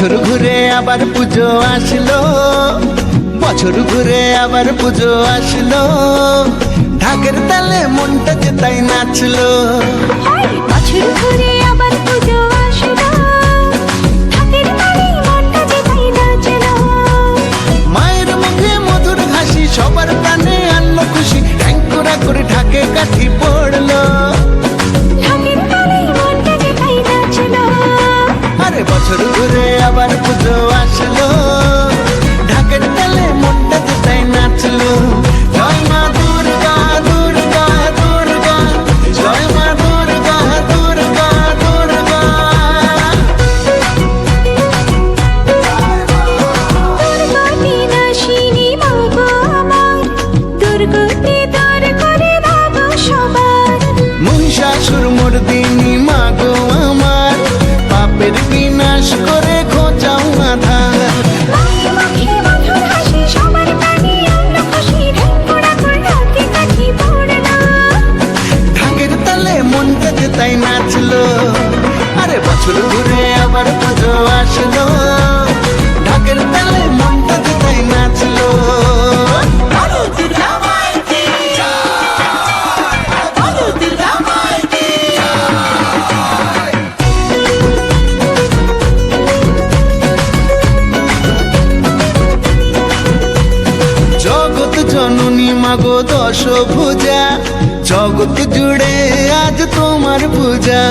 বছর ঘুরে আবার পুজো আসলো, বছর ঘুরে আবার পুজো আসলো, ঢাকের তালে মনটা যে তাই নাচলো। বছর ঘুরে আবার পুজো আসলো, ঢাকের তালে মনটা যে তাই নাচলো। মায়ের মুখে মধুর হাসি সবার প্রাণে আনলো খুশি, ট্যাঙ্কুরা করে ঢাকে কাঠি পড়লো। ঢাকের তালে মনটা যে তাই নাচলো। আরে বছর ঘুরে আবার পুজো আসলো, ঢাকের তালে মনটা যে তাই নাচলো। জয় মা দুর্গা দুর্গা দুর্গা, জয় মা দুর্গা দুর্গা দুর্গা। দুর্গতি নাশিনী মা গো আমার, দুর্গতি দূর করে দাও সবার। মহিষাসুর মর্দিনী মা গো আমার, পাপের বিনাশ করে খোঁজাও আধার। মায়ের মুখে মধুর হাসি সবার প্রাণে আনলো খুশি, ঢেঙ্কুরা করে ঢাকে কাঠি পড়লো। ঢাকের তালে মনটা যে তাই নাচলো। আরে বছর ঘুরে আবার পুজো আসলো, ঢাকের তালে মনটা যে তাই নাচলো। জগৎ জননী মাগো দশভুজা, জগৎ জুড়ে আজ তোমার পূজা।